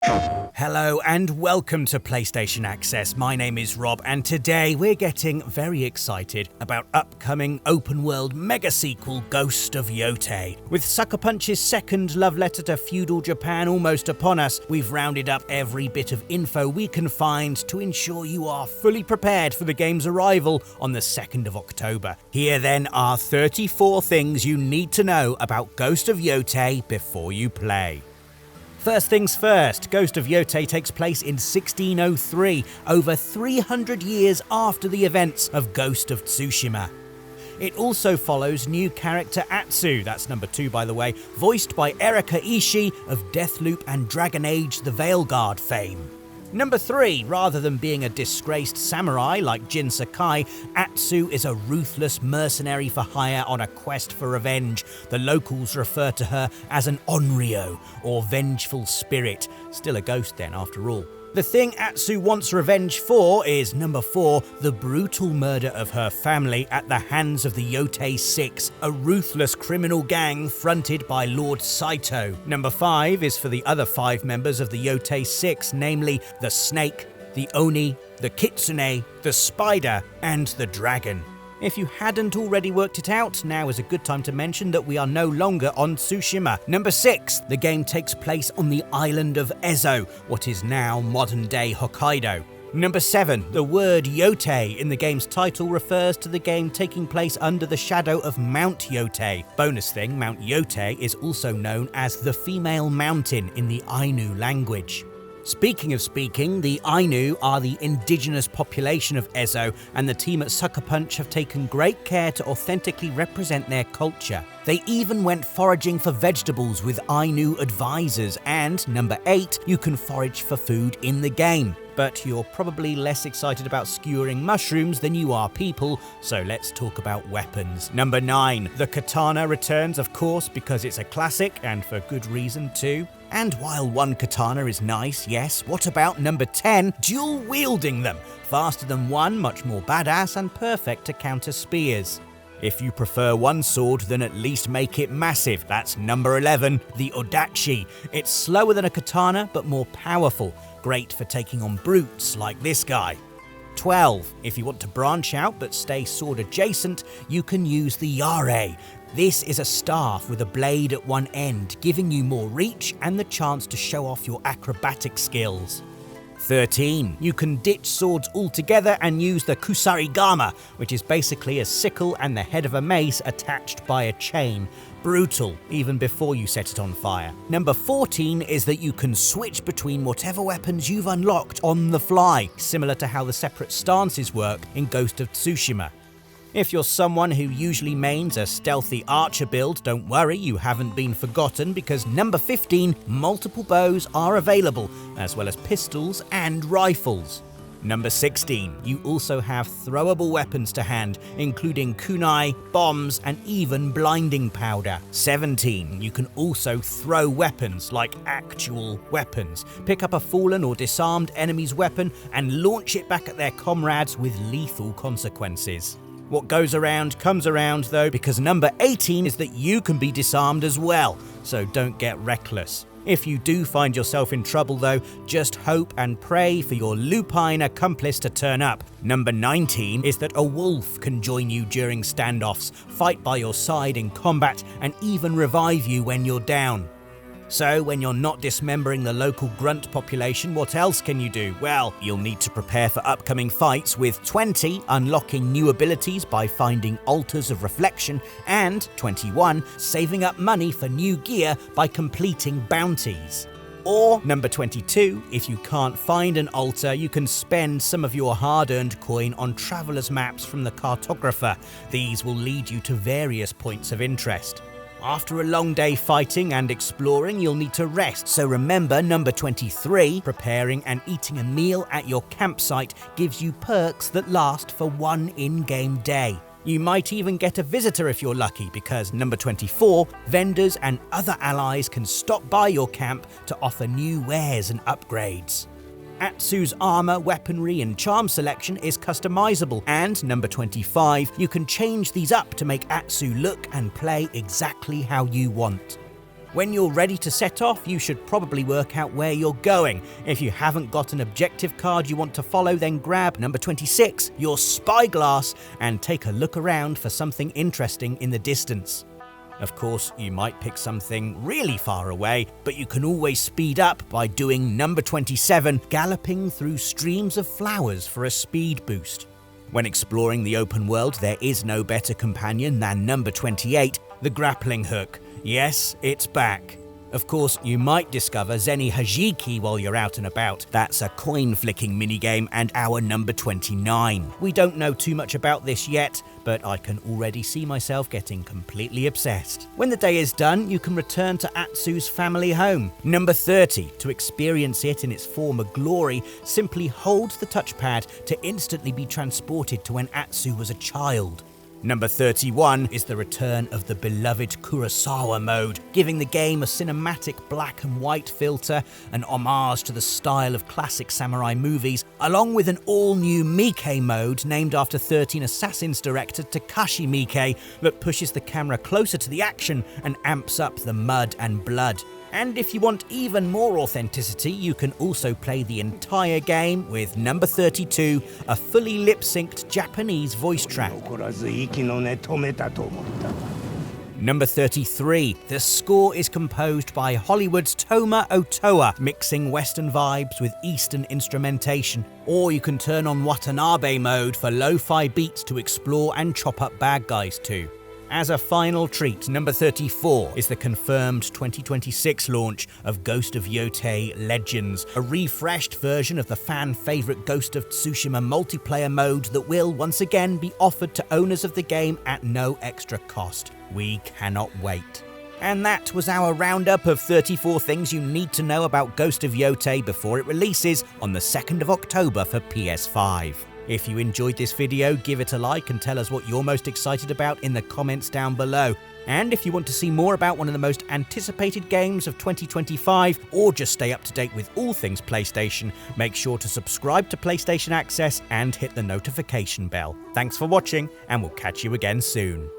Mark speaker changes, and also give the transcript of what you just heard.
Speaker 1: Hello and welcome to PlayStation Access. My name is Rob and today we're getting very excited about upcoming open-world mega sequel Ghost of Yōtei. With Sucker Punch's second love letter to feudal Japan almost upon us, we've rounded up every bit of info we can find to ensure you are fully prepared for the game's arrival on the 2nd of October. Here then are 34 things you need to know about Ghost of Yōtei before you play. First things first, Ghost of Yōtei takes place in 1603, over 300 years after the events of Ghost of Tsushima. It also follows new character Atsu, that's number 2 by the way, voiced by Erika Ishii of Deathloop and Dragon Age The Veilguard fame. Number 3, rather than being a disgraced samurai like Jin Sakai, Atsu is a ruthless mercenary for hire on a quest for revenge. The locals refer to her as an onryo, or vengeful spirit. Still a ghost then, after all. The thing Atsu wants revenge for is, number 4, the brutal murder of her family at the hands of the Yotei 6, a ruthless criminal gang fronted by Lord Saito. Number 5 is for the other 5 members of the Yotei 6, namely the Snake, the Oni, the Kitsune, the Spider, and the Dragon. If you hadn't already worked it out, now is a good time to mention that we are no longer on Tsushima. Number 6, the game takes place on the island of Ezo, what is now modern-day Hokkaido. Number 7, the word Yotei in the game's title refers to the game taking place under the shadow of Mount Yotei. Bonus thing, Mount Yotei is also known as the female mountain in the Ainu language. Speaking of speaking, the Ainu are the indigenous population of Ezo, and the team at Sucker Punch have taken great care to authentically represent their culture. They even went foraging for vegetables with Ainu advisors, and number 8, you can forage for food in the game. But you're probably less excited about skewering mushrooms than you are people, so let's talk about weapons. Number 9, the katana returns, of course, because it's a classic, and for good reason too. And while one katana is nice, yes, what about number 10, dual wielding them? Faster than one, much more badass, and perfect to counter spears. If you prefer one sword, then at least make it massive. That's number 11, the Odachi. It's slower than a katana, but more powerful. Great for taking on brutes like this guy. 12. If you want to branch out but stay sword adjacent, you can use the Yare. This is a staff with a blade at one end, giving you more reach and the chance to show off your acrobatic skills. 13. You can ditch swords altogether and use the Kusarigama, which is basically a sickle and the head of a mace attached by a chain. Brutal, even before you set it on fire. Number 14 is that you can switch between whatever weapons you've unlocked on the fly, similar to how the separate stances work in Ghost of Tsushima. If you're someone who usually mains a stealthy archer build, don't worry, you haven't been forgotten, because number 15, multiple bows are available, as well as pistols and rifles. Number 16, you also have throwable weapons to hand, including kunai, bombs, and even blinding powder. 17, you can also throw weapons, like actual weapons. Pick up a fallen or disarmed enemy's weapon and launch it back at their comrades with lethal consequences. What goes around comes around though, because number 18 is that you can be disarmed as well, so don't get reckless. If you do find yourself in trouble though, just hope and pray for your lupine accomplice to turn up. Number 19 is that a wolf can join you during standoffs, fight by your side in combat, and even revive you when you're down. So, when you're not dismembering the local grunt population, what else can you do? Well, you'll need to prepare for upcoming fights, with 20 unlocking new abilities by finding altars of reflection, and 21 saving up money for new gear by completing bounties. Or, number 22, if you can't find an altar, you can spend some of your hard-earned coin on traveller's maps from the cartographer. These will lead you to various points of interest. After a long day fighting and exploring, you'll need to rest, so remember number 23, preparing and eating a meal at your campsite gives you perks that last for one in-game day. You might even get a visitor if you're lucky, because number 24, vendors and other allies can stop by your camp to offer new wares and upgrades. Atsu's armor, weaponry and charm selection is customizable, and number 25, you can change these up to make Atsu look and play exactly how you want. When you're ready to set off, you should probably work out where you're going. If you haven't got an objective card you want to follow, then grab number 26, your spyglass, and take a look around for something interesting in the distance. Of course, you might pick something really far away, but you can always speed up by doing number 27, galloping through streams of flowers for a speed boost. When exploring the open world, there is no better companion than number 28, the grappling hook. Yes, it's back. Of course, you might discover Zeni Hajiki while you're out and about. That's a coin-flicking minigame and our number 29. We don't know too much about this yet, but I can already see myself getting completely obsessed. When the day is done, you can return to Atsu's family home. Number 30. To experience it in its former glory, simply hold the touchpad to instantly be transported to when Atsu was a child. Number 31 is the return of the beloved Kurosawa mode, giving the game a cinematic black and white filter, an homage to the style of classic samurai movies, along with an all-new Miike mode named after 13 Assassins director Takashi Miike that pushes the camera closer to the action and amps up the mud and blood. And if you want even more authenticity, you can also play the entire game with number 32, a fully lip-synced Japanese voice track. Number 33, the score is composed by Hollywood's Toma Otoa, mixing Western vibes with Eastern instrumentation. Or you can turn on Watanabe mode for lo-fi beats to explore and chop up bad guys too. As a final treat, number 34 is the confirmed 2026 launch of Ghost of Yotei Legends, a refreshed version of the fan-favourite Ghost of Tsushima multiplayer mode that will once again be offered to owners of the game at no extra cost. We cannot wait. And that was our roundup of 34 things you need to know about Ghost of Yotei before it releases on the 2nd of October for PS5. If you enjoyed this video, give it a like and tell us what you're most excited about in the comments down below. And if you want to see more about one of the most anticipated games of 2025, or just stay up to date with all things PlayStation, make sure to subscribe to PlayStation Access and hit the notification bell. Thanks for watching, and we'll catch you again soon.